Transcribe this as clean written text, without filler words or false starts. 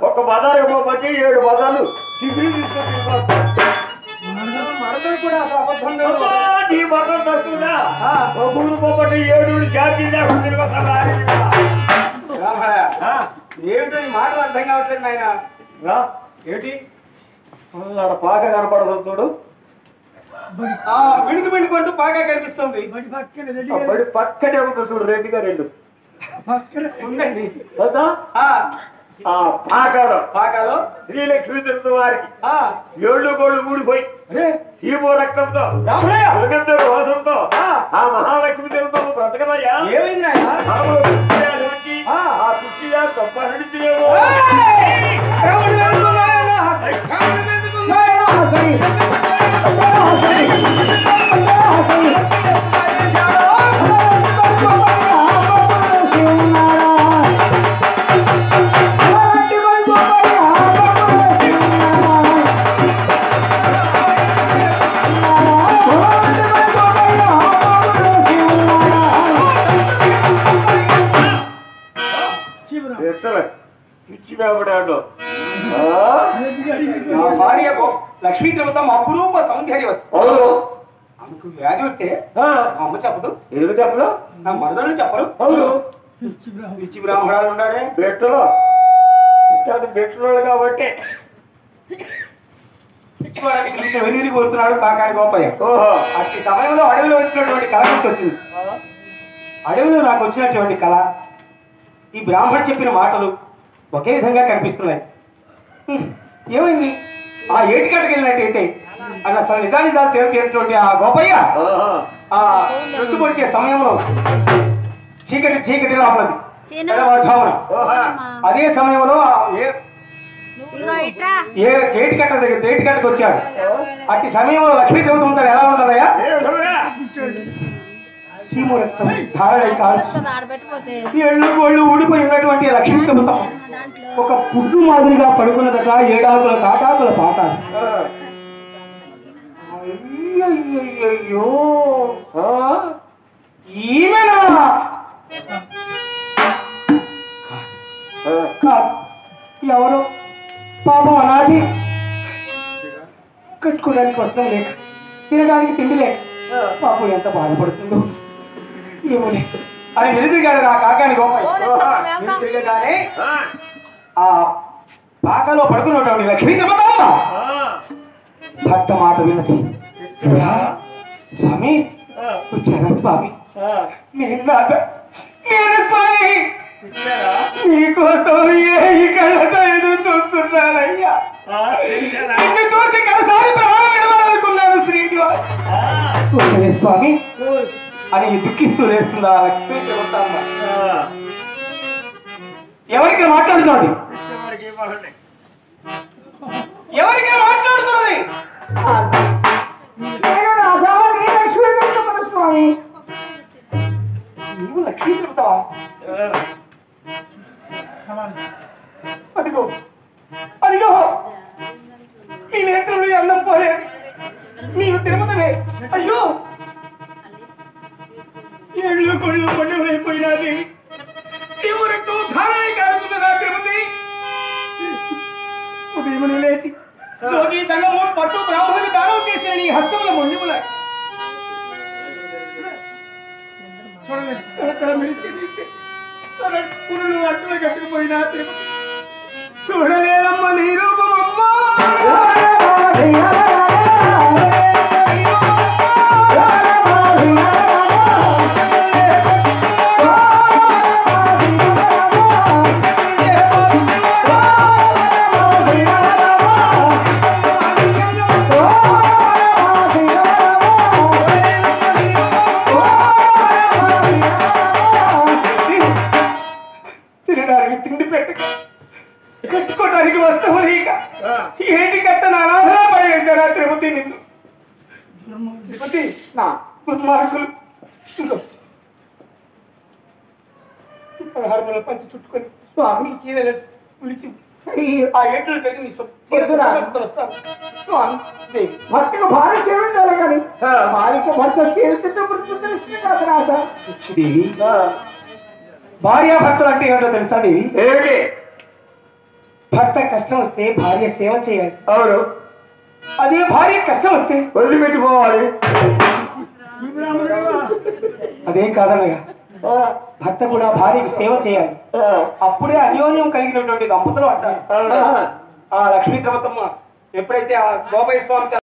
ఒక బజారు బట్టి 7 బజార్లు టిఫిన్ తీసుకొని మరదలు కూడా అసలు అబద్ధం లేదు. నీ బట్టలు తక్కువదా 3 బొబ్బటి 7 ఛార్జీలు లేకుండా ఏమిటో ఈ మాటలు అర్థం కావట్లేదు నాయన. ఏమిటి పాక కనపడదు చూడు, మిణుకు మిణుకుంటూ పాగా కనిపిస్తుంది. బడి పక్కనే ఉంటుంది చూడు, 2 ఉందండి. పాకాలో శ్రీలక్ష్మి తెలుసు వారికి 7 గోళ్ళు ఊడిపోయి సీమో రక్తంతో వాసంతో ఆ మహాలక్ష్మి తెలుసు బ్రతకదయ్యా. ఏమైంది ఆ కుర్చీగా తప్ప నడిచేవో భార్య లక్ష్మీ దేవతం అపురూప సౌందర్యవతి. ఆమెకు వ్యాధి వస్తే అమ్మ చెప్పదు, ఏదో చెప్పదు, నా మరదలు చెప్పరు. పిచ్చి బ్రాహ్మణాలు ఉన్నాడే బెట్టలో బెట్టలో కాబట్టి వెలిగిరి కోరుతున్నాడు కాకాని గోపయ్య. అట్టి సమయంలో అడవిలో వచ్చినటువంటి కళ వచ్చింది. అడవిలో నాకు వచ్చినటువంటి కళ, ఈ బ్రాహ్మణుడు చెప్పిన మాటలు ఒకే విధంగా కనిపిస్తున్నాయి. ఏమైంది ఆ ఏటికట్టుకు వెళ్ళినట్టయితే అన్న అసలు నిజానిజాలు తేలినటువంటి ఆ గోపయ్య ఆ రొట్టు పొడిచే సమయంలో చీకటిలో ఉన్నది తెల్లవారుజామున. అదే సమయంలో ఏ ఏటికట్ట దగ్గర ఏటికట్టకు వచ్చాడు. అట్టి సమయంలో లక్ష్మీ దేవత ఉంటాడు. ఎలా ఉన్నదయ్యా? సీము రక్తం ధారణ కాదు, 7 గోళ్ళు ఊడిపోయి ఉన్నటువంటి లక్ష్మీ దేవత ఒక పుట్టు మాదిరిగా పడుకున్నదట. 7 ఆకుల తాటాకుల పాట. అయ్యయ్యో ఈమెనా? ఎవరు పాపం అనాది, కట్టుకోవడానికి వస్త్రం లేక, తినడానికి తిండి లేక పాపం ఎంత బాధపడుతుందో ఏమో అని వెలుతిరిగాడు నా కాకాని గోపయ్య. వెలుతిరిగానే ఆ పాకలో పడుకున్నటువంటి లక్ష్మీ దేవతమ్మ భర్త మాట విన్నది. స్వామి వచ్చారా స్వామి? నేను స్వామి నీకోసం ఏ కళ్ళతో ఎదురు చూస్తున్నానయ్యా. నిన్ను చూసి కలసారి ప్రాణం విడవాలనుకున్నాను శ్రీనివాస్ స్వామి అని దుఃఖిస్తూ లేస్తుందా లక్ష్మీ దేవతమ్మ. ఎవరికి మాట్లాడుతున్నది? ఎవరికి మాట్లాడుతున్నది? నీవు లక్ష్మీ చెబుతావా? అదిగో అదిగో నీ నేత్రుడు అన్నం పోయే, నీవు తిరుమతనే. అయ్యో 7 గోళ్ళు పండుగైపోయినది. శివు రక్తం ధారణ కారుతున్నదా తిరుమతి? ఉదయం లేచి జోగి సంగము పట్టు బ్రాహ్మణులకు దానం చేసిన నీ హస్తముల మొండిముల పురులు అట్టులు కట్టుకుపోయినా తిరుపతి చూడలేదమ్మ నీ రూపమమ్మా. కట్టుకోవడానికి వస్తావు ఇక ఏంటి కట్ట నా అనాథలా పడేశారా తిరుపతి? నిన్ను తిరుపతి నా దుర్మార్గులు 16 పంచి చుట్టుకొని స్వామి చీరలు విడిచి ఆ ఏట్లు పెట్టి నీ వస్తాను. భర్తకు భార్య చేయాలి కానీ భార్యకు భర్త భార్యాభర్తలు అంటే ఏంటో తెలుసా దేవి? భర్త కష్టం వస్తే భార్య సేవ చేయాలి. అవును. అదే భార్య కష్టం వస్తే వదిలిపెట్టిపోవాలి. అదేం కాదన్నయ్య, భర్త కూడా భార్యకి సేవ చేయాలి. అప్పుడే అన్యోన్యం కలిగినటువంటి దంపతులు అంటారు. ఆ లక్ష్మీ ద్రవతమ్మ ఎప్పుడైతే ఆ గోపయ్య స్వామి